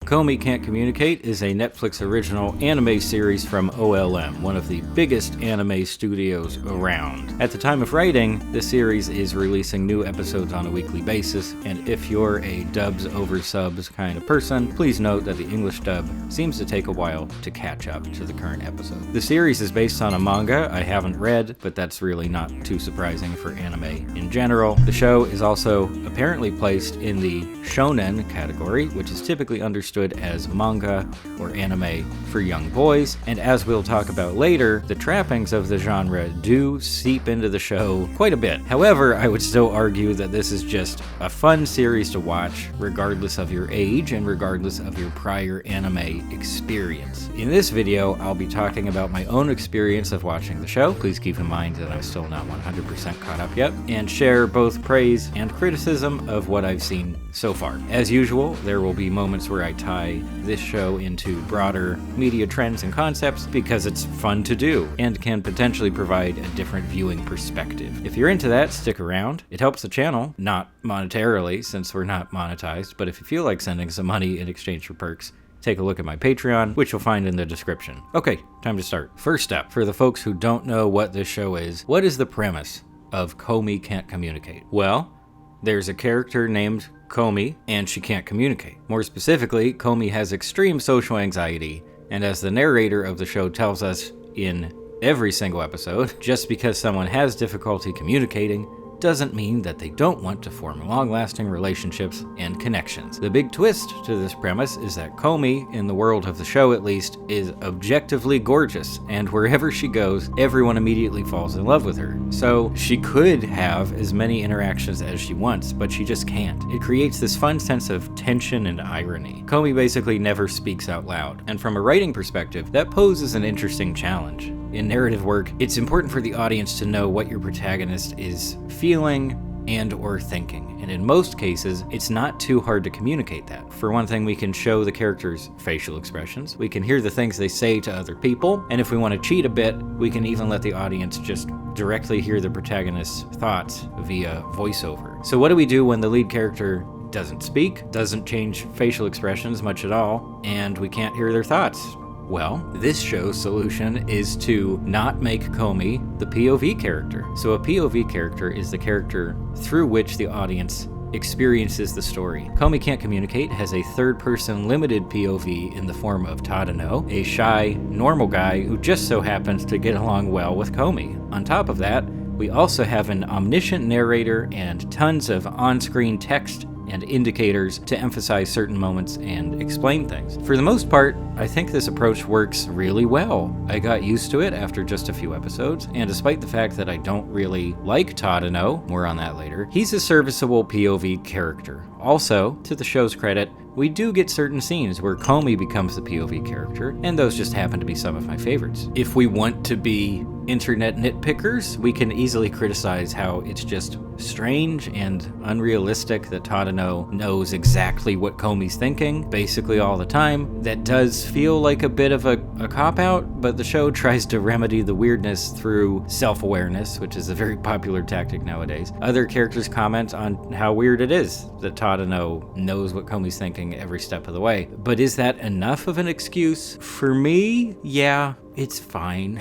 Komi Can't Communicate is a Netflix original anime series from OLM, one of the biggest anime studios around. At the time of writing, the series is releasing new episodes on a weekly basis, and if you're a dubs over subs kind of person, please note that the English dub seems to take a while to catch up to the current episode. The series is based on a manga I haven't read, but that's really not too surprising for anime in general. The show is also apparently placed in the shonen category, which is typically understood as manga or anime for young boys, and as we'll talk about later, the trappings of the genre do seep into the show quite a bit. However, I would still argue that this is just a fun series to watch, regardless of your age and regardless of your prior anime experience. In this video, I'll be talking about my own experience of watching the show. Please keep in mind that I'm still not 100% caught up yet, and share both praise and criticism of what I've seen so far. As usual, there will be moments where I tie this show into broader media trends and concepts because it's fun to do and can potentially provide a different viewing perspective. If you're into that, stick around. It helps the channel, not monetarily since we're not monetized, but if you feel like sending some money in exchange for perks, take a look at my Patreon, which you'll find in the description. Okay, time to start. First up, for the folks who don't know what this show is, what is the premise of Komi Can't Communicate? Well, there's a character named Komi, and she can't communicate. More specifically, Komi has extreme social anxiety, and as the narrator of the show tells us in every single episode, just because someone has difficulty communicating doesn't mean that they don't want to form long-lasting relationships and connections. The big twist to this premise is that Komi, in the world of the show at least, is objectively gorgeous, and wherever she goes, everyone immediately falls in love with her. So she could have as many interactions as she wants, but she just can't. It creates this fun sense of tension and irony. Komi basically never speaks out loud, and from a writing perspective, that poses an interesting challenge. In narrative work, it's important for the audience to know what your protagonist is feeling and or thinking, and in most cases, it's not too hard to communicate that. For one thing, we can show the characters' facial expressions, we can hear the things they say to other people, and if we want to cheat a bit, we can even let the audience just directly hear the protagonist's thoughts via voiceover. So what do we do when the lead character doesn't speak, doesn't change facial expressions much at all, and we can't hear their thoughts? Well, this show's solution is to not make Komi the POV character. So a POV character is the character through which the audience experiences the story. Komi Can't Communicate has a third-person limited POV in the form of Tadano, a shy, normal guy who just so happens to get along well with Komi. On top of that, we also have an omniscient narrator and tons of on-screen text and indicators to emphasize certain moments and explain things. For the most part, I think this approach works really well. I got used to it after just a few episodes, and despite the fact that I don't really like Tadano, more on that later, he's a serviceable POV character. Also, to the show's credit, we do get certain scenes where Komi becomes the POV character, and those just happen to be some of my favorites. If we want to be internet nitpickers, we can easily criticize how it's just strange and unrealistic that Tadano knows exactly what Komi's thinking, basically all the time. That does feel like a bit of a cop-out, but the show tries to remedy the weirdness through self-awareness, which is a very popular tactic nowadays. Other characters comment on how weird it is that Tadano knows what Komi's thinking every step of the way. But is that enough of an excuse? For me, yeah, it's fine.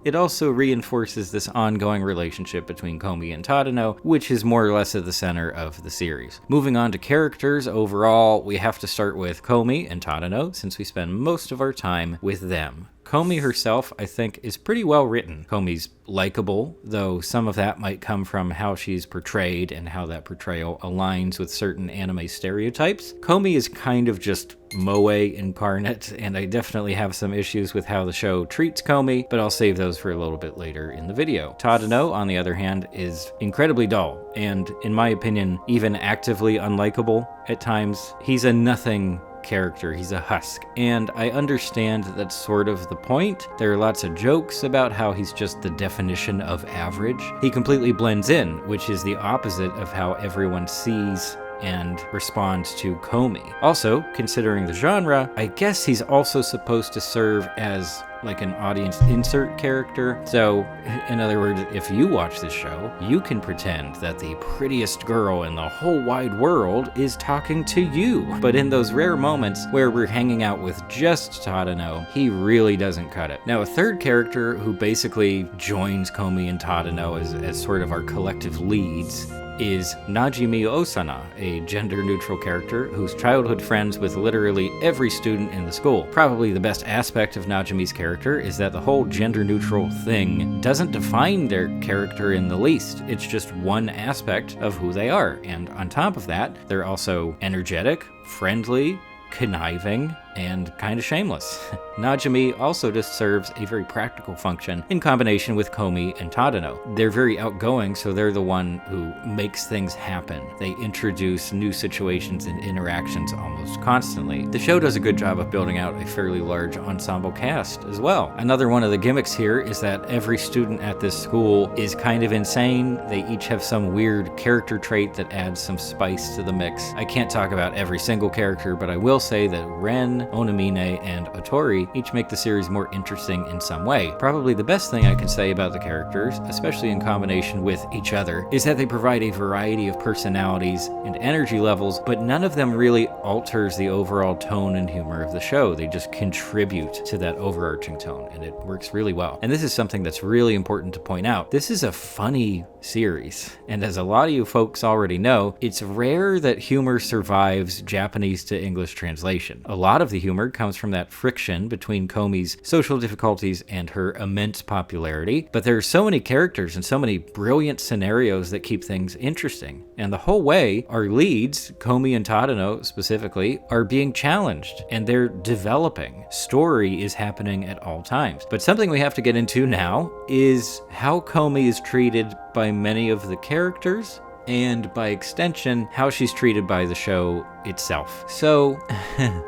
It also reinforces this ongoing relationship between Komi and Tadano, which is more or less at the center of the series. Moving on to characters, overall, we have to start with Komi and Tadano, since we spend most of our time with them. Komi herself, I think, is pretty well written. Komi's likable, though some of that might come from how she's portrayed and how that portrayal aligns with certain anime stereotypes. Komi is kind of just moe incarnate, and I definitely have some issues with how the show treats Komi, but I'll save those for a little bit later in the video. Tadano, on the other hand, is incredibly dull, and in my opinion, even actively unlikable at times. He's a nothing character, he's a husk, and I understand that that's sort of the point. There are lots of jokes about how he's just the definition of average. He completely blends in, which is the opposite of how everyone sees and responds to Komi. Also, considering the genre, I guess he's also supposed to serve as like an audience insert character. So, in other words, if you watch this show, you can pretend that the prettiest girl in the whole wide world is talking to you. But in those rare moments where we're hanging out with just Tadano, he really doesn't cut it. Now, a third character who basically joins Komi and Tadano as sort of our collective leads is Najimi Osana, a gender-neutral character who's childhood friends with literally every student in the school. Probably the best aspect of Najimi's character is that the whole gender-neutral thing doesn't define their character in the least. It's just one aspect of who they are. And on top of that, they're also energetic, friendly, conniving, and kind of shameless. Najimi also just serves a very practical function in combination with Komi and Tadano. They're very outgoing, so they're the one who makes things happen. They introduce new situations and interactions almost constantly. The show does a good job of building out a fairly large ensemble cast as well. Another one of the gimmicks here is that every student at this school is kind of insane. They each have some weird character trait that adds some spice to the mix. I can't talk about every single character, but I will say that Ren, Onamine, and Otori each make the series more interesting in some way. Probably the best thing I can say about the characters, especially in combination with each other, is that they provide a variety of personalities and energy levels, but none of them really alters the overall tone and humor of the show. They just contribute to that overarching tone, and it works really well. And this is something that's really important to point out. This is a funny series, and as a lot of you folks already know, it's rare that humor survives Japanese to English translation. A lot of the humor comes from that friction between Komi's social difficulties and her immense popularity, but there are so many characters and so many brilliant scenarios that keep things interesting. And the whole way, our leads, Komi and Tadano specifically, are being challenged, and they're developing. Story is happening at all times. But something we have to get into now is how Komi is treated by many of the characters, and by extension, how she's treated by the show itself. So,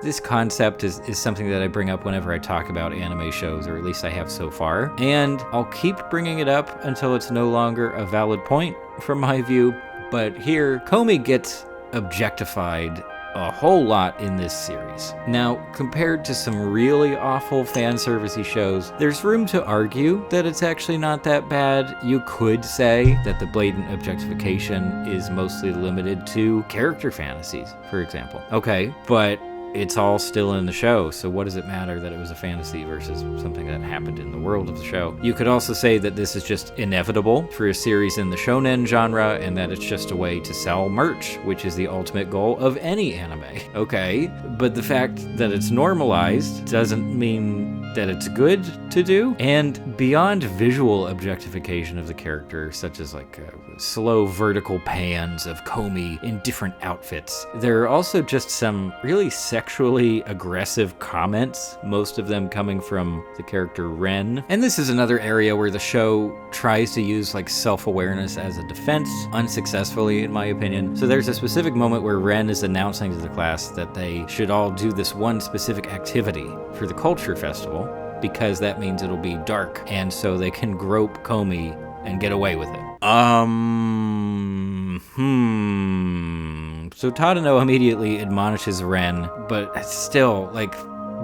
this concept is something that I bring up whenever I talk about anime shows, or at least I have so far, and I'll keep bringing it up until it's no longer a valid point from my view. But here, Komi gets objectified a whole lot in this series. Now, compared to some really awful fan servicey shows, there's room to argue that it's actually not that bad. You could say that the blatant objectification is mostly limited to character fantasies, for example. Okay, but it's all still in the show, so what does it matter that it was a fantasy versus something that happened in the world of the show? You could also say that this is just inevitable for a series in the shonen genre, and that it's just a way to sell merch, which is the ultimate goal of any anime. Okay, but the fact that it's normalized doesn't mean that it's good to do. And beyond visual objectification of the character, such as like slow vertical pans of Komi in different outfits, there are also just some really sexually aggressive comments, most of them coming from the character Ren. And this is another area where the show tries to use like self-awareness as a defense, unsuccessfully in my opinion. So there's a specific moment where Ren is announcing to the class that they should all do this one specific activity for the culture festival, because that means it'll be dark, and so they can grope Komi and get away with it. So Tadano immediately admonishes Ren, but it's still, like,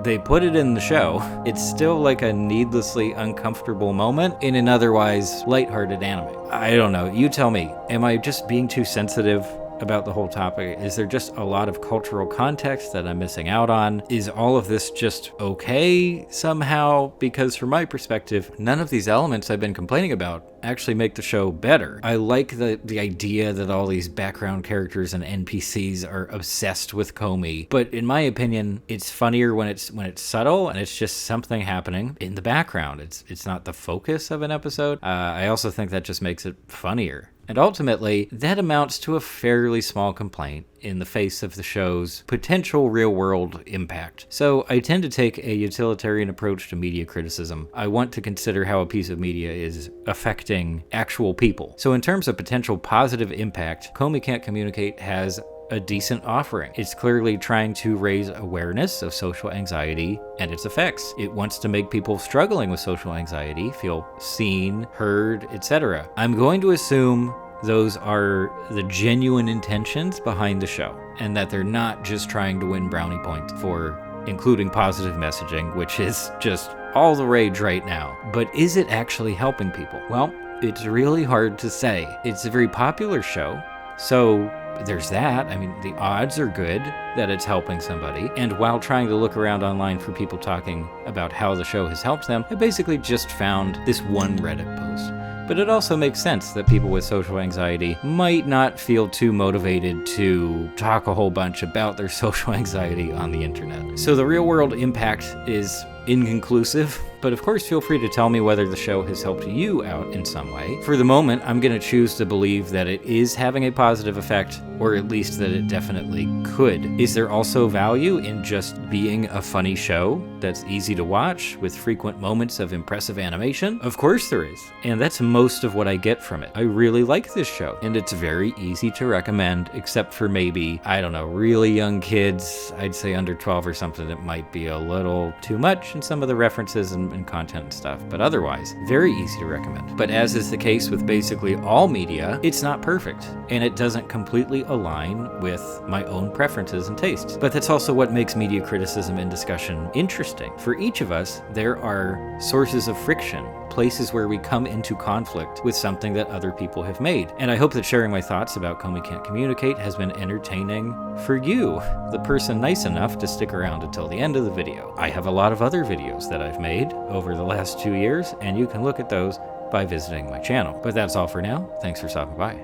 they put it in the show. It's still like a needlessly uncomfortable moment in an otherwise lighthearted anime. I don't know, you tell me. Am I just being too sensitive about the whole topic? Is there just a lot of cultural context that I'm missing out on? Is all of this just okay somehow? Because from my perspective, none of these elements I've been complaining about actually make the show better. I like the idea that all these background characters and NPCs are obsessed with Komi, but in my opinion, it's funnier when it's subtle and it's just something happening in the background. It's not the focus of an episode. I also think that just makes it funnier. And ultimately, that amounts to a fairly small complaint in the face of the show's potential real-world impact. So I tend to take a utilitarian approach to media criticism. I want to consider how a piece of media is affecting actual people. So in terms of potential positive impact, Komi Can't Communicate has a decent offering. It's clearly trying to raise awareness of social anxiety and its effects. It wants to make people struggling with social anxiety feel seen, heard, etc. I'm going to assume those are the genuine intentions behind the show, and that they're not just trying to win brownie points for including positive messaging, which is just all the rage right now. But is it actually helping people? Well, it's really hard to say. It's a very popular show, so there's that. I mean, the odds are good that it's helping somebody. And while trying to look around online for people talking about how the show has helped them, I basically just found this one Reddit post. But it also makes sense that people with social anxiety might not feel too motivated to talk a whole bunch about their social anxiety on the internet. So the real world impact is inconclusive, but of course feel free to tell me whether the show has helped you out in some way. For the moment, I'm going to choose to believe that it is having a positive effect, or at least that it definitely could. Is there also value in just being a funny show that's easy to watch with frequent moments of impressive animation? Of course there is, and that's most of what I get from it. I really like this show, and it's very easy to recommend, except for maybe, I don't know, really young kids. I'd say under 12 or something, it might be a little too much in some of the references and content and stuff, but otherwise, very easy to recommend. But as is the case with basically all media, it's not perfect, and it doesn't completely align with my own preferences and tastes. But that's also what makes media criticism and discussion interesting. For each of us, there are sources of friction, places where we come into conflict with something that other people have made. And I hope that sharing my thoughts about Komi Can't Communicate has been entertaining for you, the person nice enough to stick around until the end of the video. I have a lot of other videos that I've made over the last 2 years, and you can look at those by visiting my channel. But that's all for now. Thanks for stopping by.